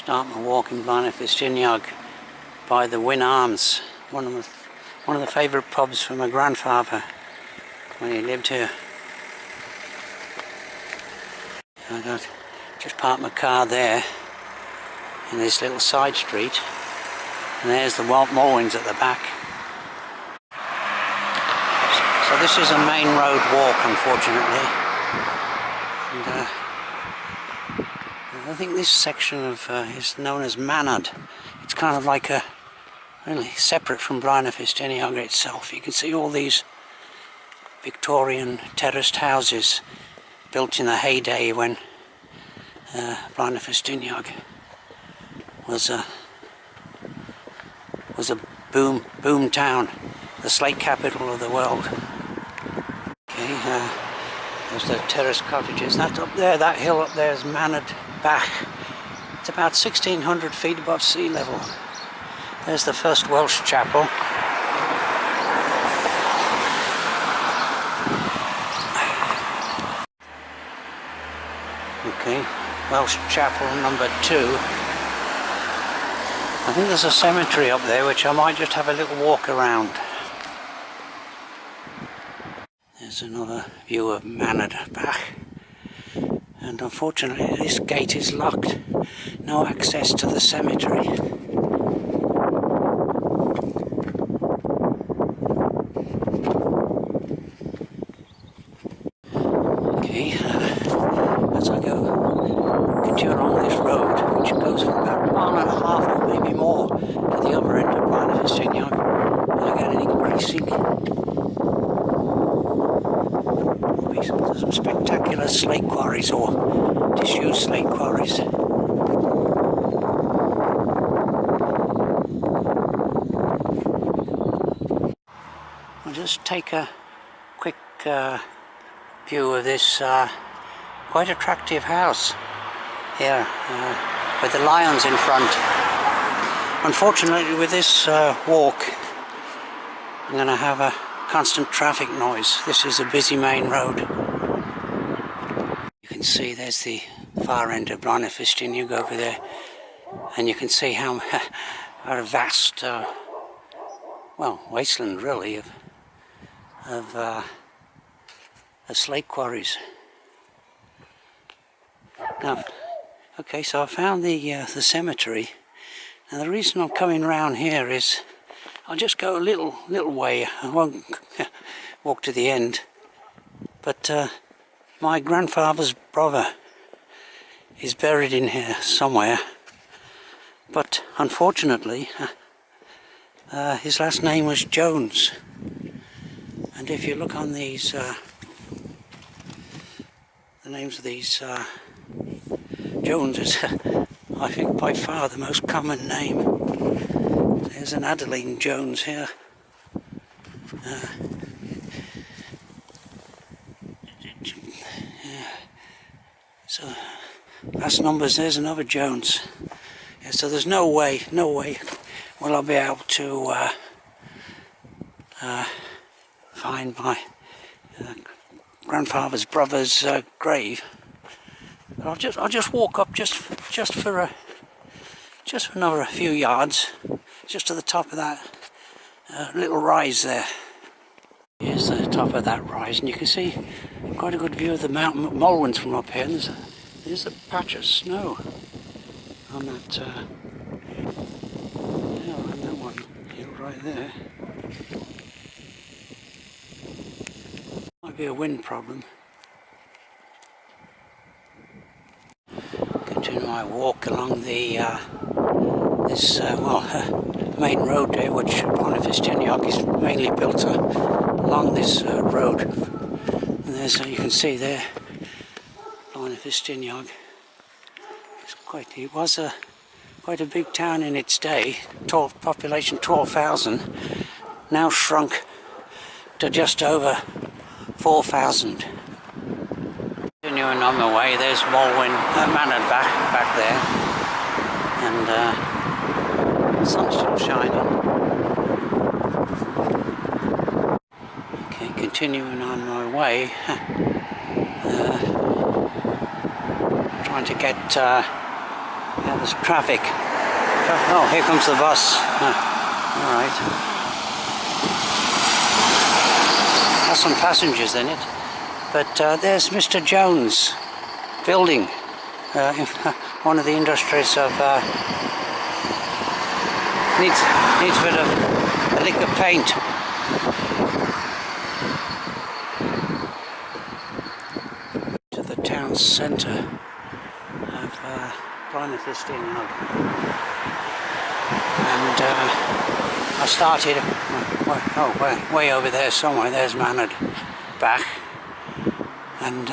Start my walk in Blaenau Ffestiniog by the Win Arms, one of the favourite pubs for my grandfather when he lived here. I just parked my car there in this little side street, and there's the Mulwins at the back. So this is a main road walk, unfortunately, and I think this section of is known as Minffordd. It's kind of like a really separate from Blaenau Ffestiniog itself. You can see all these Victorian terraced houses built in the heyday when Blaenau Ffestiniog was a boom town, the slate capital of the world. Okay, there's the terraced cottages. That up there, that hill up there is Minffordd. It's about 1,600 feet above sea level. There's the first Welsh chapel. Okay, Welsh chapel number 2. I think there's a cemetery up there which I might just have a little walk around. There's another view of Minffordd. And unfortunately this gate is locked. No access to the cemetery. Okay, as I continue along this road, which goes for about 1.5 or maybe more to the other end of Blaenau Ffestiniog, I get an increasing some spectacular slate quarries or disused slate quarries. I'll just take a quick view of this quite attractive house here with the lions in front. Unfortunately, with this walk, I'm going to have a constant traffic noise. This is a busy main road. You can see there's the far end of Blaenau Ffestiniog over there, and you can see how a vast, well, wasteland really of slate quarries. Now, okay, so I found the cemetery, and the reason I'm coming around here is I'll just go a little way. I won't walk to the end. But my grandfather's brother is buried in here somewhere. But unfortunately, his last name was Jones. And if you look on these, the names of these Jones is, I think, by far the most common name. There's an Adeline Jones here. So, last numbers, there's another Jones. Yeah, so there's no way will I be able to find my grandfather's brother's grave. But I'll just walk up just for another few yards, just to the top of that little rise there. Here's the top of that rise, and you can see quite a good view of the mountain Mulwins from up here. There's a patch of snow on that, on that one hill right there. Might be a wind problem. Continue my walk along the this main road there, which Blaenau Ffestiniog is mainly built along this road. And there's, you can see there, Blaenau Ffestiniog. It was quite a big town in its day. Population 12,000, now shrunk to just over 4,000. Continuing on my way, there's Minffordd back there, and the sun's still shining. Okay, continuing on my way, trying to get the There's traffic. Oh, here comes the bus. All right. Has some passengers in it. But there's Mr. Jones building one of the industries of needs a bit of a lick of paint. To the town centre of Blaenau Ffestiniog, and I started way over there somewhere. There's Minffordd back, and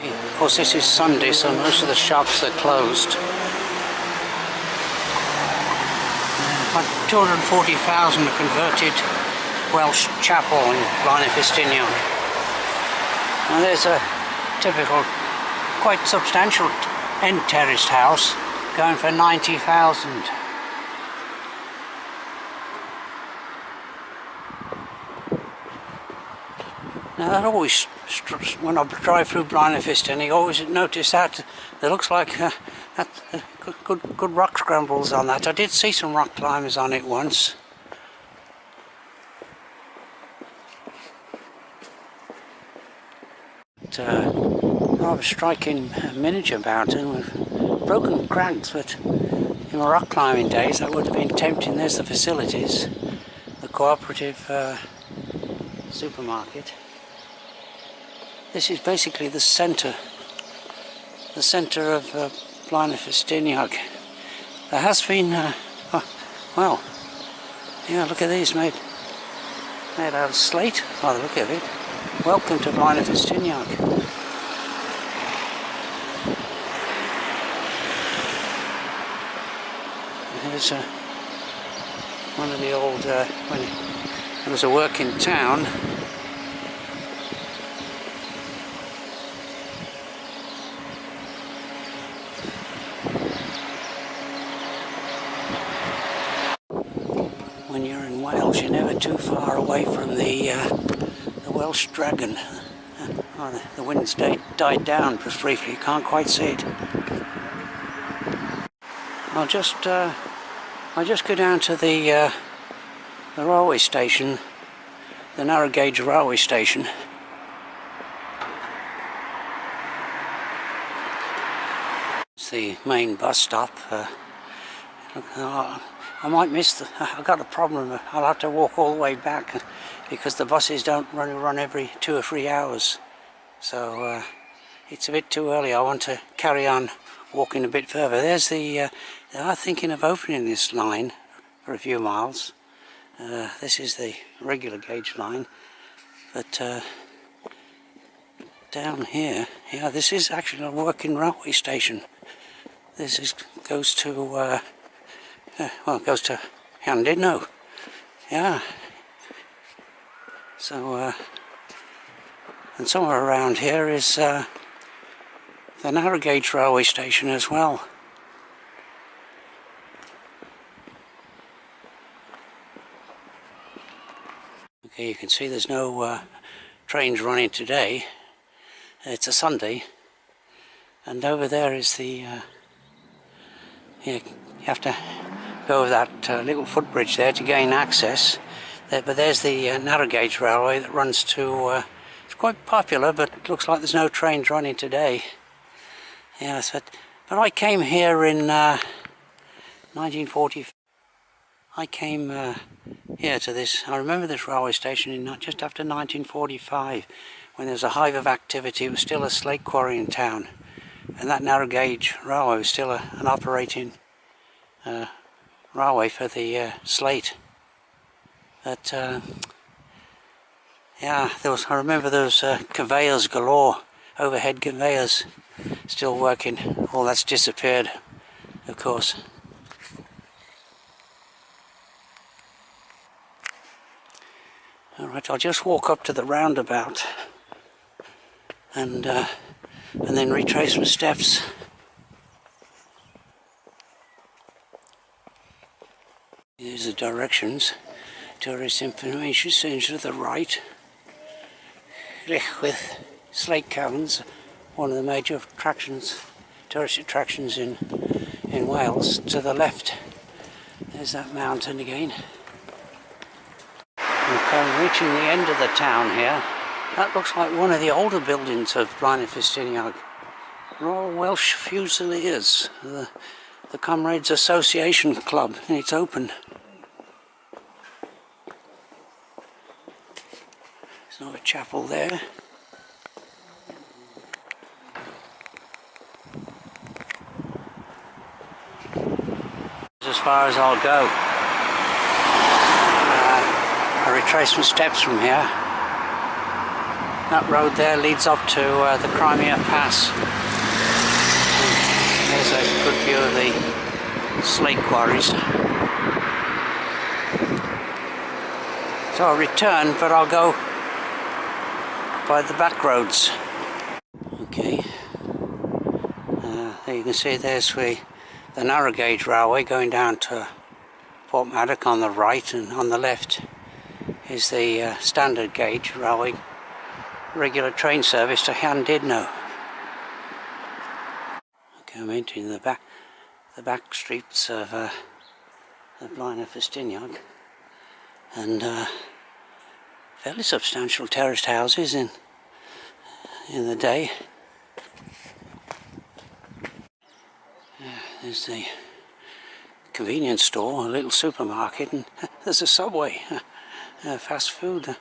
of course this is Sunday, so most of the shops are closed. 240,000 converted Welsh chapel in Blaenau Ffestiniog. Now there's a typical, quite substantial end terraced house going for 90,000. Now that always, when I drive through Blaenau Ffestiniog, I always notice that there looks like good rock scrambles on that. I did see some rock climbers on it once. Rather striking miniature mountain with broken crags, but in my rock climbing days that would have been tempting. There's the facilities, the cooperative supermarket. This is basically the centre of Blaenau Ffestiniog. There has been, well, yeah, look at these, made out of slate by the look of it. Welcome to Blaenau Ffestiniog. Here's one of the old, when it was a working town. When you're in Wales, you're never too far away from the Welsh dragon. The wind's died down just briefly, you can't quite see it. I'll just go down to the railway station, the narrow gauge railway station. It's the main bus stop. I might miss I've got a problem. I'll have to walk all the way back because the buses don't run every 2 or 3 hours. So it's a bit too early. I want to carry on walking a bit further. There's they are thinking of opening this line for a few miles. This is the regular gauge line, but down here, yeah, this is actually a working railway station. This goes to well, it goes to Llandudno. Yeah. So and somewhere around here is the narrow gauge railway station as well. Okay, you can see there's no trains running today. It's a Sunday, and over there is the you have to go over that little footbridge there to gain access. But there's the narrow gauge railway that runs to. It's quite popular, but it looks like there's no trains running today. Yes, but I came here in 1940. I came here to this. I remember this railway station in just after 1945, when there was a hive of activity. It was still a slate quarrying town, and that narrow gauge railway was still an operating railway for the slate. But yeah, I remember there was conveyors galore, overhead conveyors still working. All that's disappeared, of course. Alright, I'll just walk up to the roundabout and then retrace my steps. Here's the directions. Tourist information centre to the right. With slate caverns, one of the major attractions, tourist attractions in Wales. To the left, there's that mountain again. Okay, I'm reaching the end of the town here. That looks like one of the older buildings of Blaenau Ffestiniog. Royal Welsh Fusiliers, the Comrades Association Club, and it's open. There's another chapel there. As far as I'll go. I retrace my steps from here. That road there leads up to the Crimea Pass. There's a good view of the slate quarries. So I'll return, but I'll go by the back roads. Okay. There you can see there's the narrow gauge railway going down to Portmaddock on the right, and on the left is the standard gauge railway regular train service to Llandudno. Okay, I'm entering the back streets of Blaenau Ffestiniog, and fairly substantial terraced houses in the day. There's the convenience store, a little supermarket, and there's a Subway, fast food.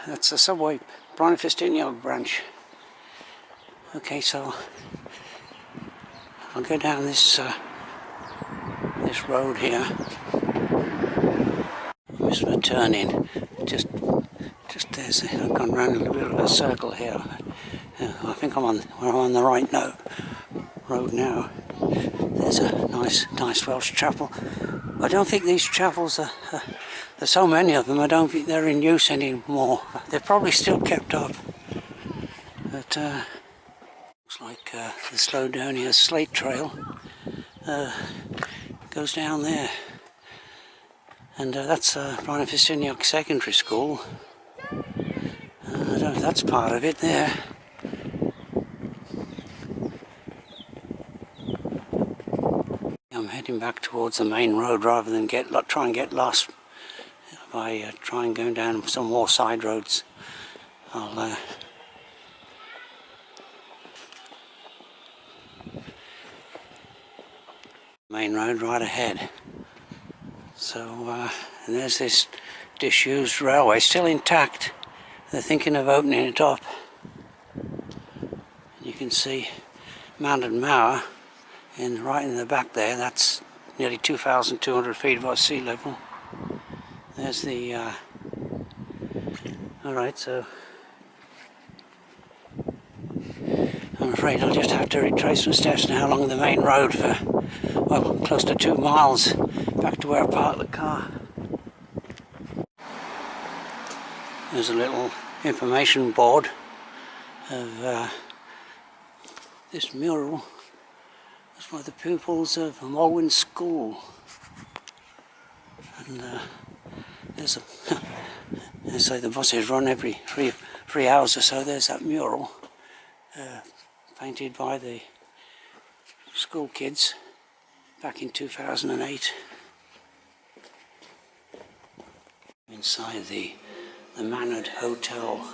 That's the Subway Blaenau Ffestiniog branch. Okay, so I'll go down this road here. I'm just going to turn in. Just there's. I've gone round a little bit of a circle here. I think we're on the right road now. There's a nice Welsh chapel. I don't think these chapels are. There's so many of them. I don't think they're in use anymore. They're probably still kept up. But looks like the Snowdonia Slate Trail goes down there, and that's Blaenau Ffestiniog Secondary School. I don't know if that's part of it there. I'm heading back towards the main road rather than try and get lost by trying going down some more side roads. I'll main road right ahead. So and there's this disused railway still intact. They're thinking of opening it up. You can see Mounted Mower right in the back there. That's nearly 2,200 feet above sea level. There's the alright, so I'm afraid I'll just have to retrace my steps now along the main road for, well, close to 2 miles back to where I parked the car. There's a little information board of this mural. It's by the pupils of Mulwyn School. And there's they say the buses run every three hours or so. There's that mural painted by the school kids back in 2008. Inside the Minffordd Hotel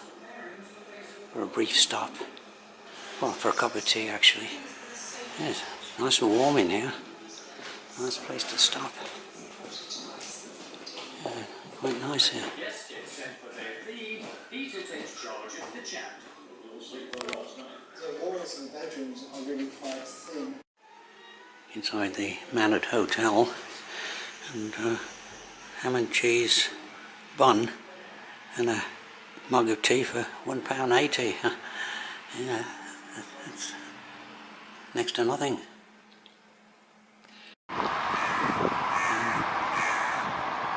for a brief stop. Well, for a cup of tea actually. Yes, nice and warm in here. Nice place to stop. Quite nice here. The walls and bedrooms are really quite thin. Inside the Minffordd Hotel, and ham and cheese bun and a mug of tea for £1.80. Yeah, that's next to nothing.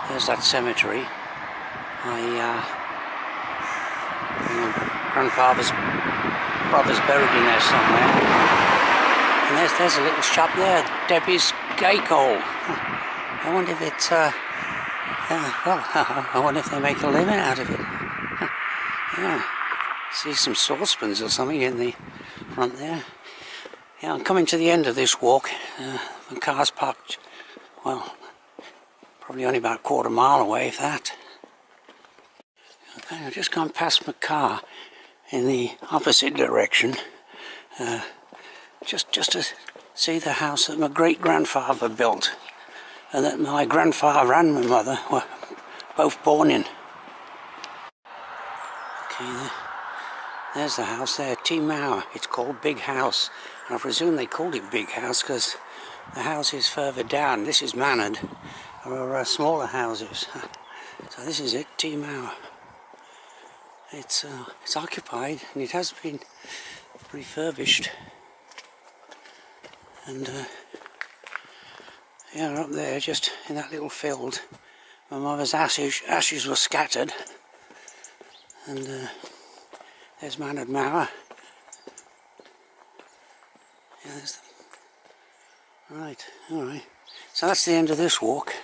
There's that cemetery. My grandfather's brother's buried in there somewhere. And there's a little shop there, Debbie's Cake Hall. I wonder if it's, well, I wonder if they make a living out of it. Yeah, See some saucepans or something in the front there. Yeah, I'm coming to the end of this walk. The car's parked, well, probably only about a quarter mile away, if that. Okay, I've just gone past my car in the opposite direction, just to see the house that my great-grandfather built, and that my grandfather and my mother were both born in. Okay, there's the house there, T Mauer. It's called Big House. And I presume they called it Big House because the houses further down, this is Mannered, are smaller houses. So this is it, T Mauer. It's occupied and it has been refurbished. And yeah, up there, just in that little field, my mother's ashes were scattered. And there's Mannered Mauer. Yeah, there's the... Right, alright. So that's the end of this walk.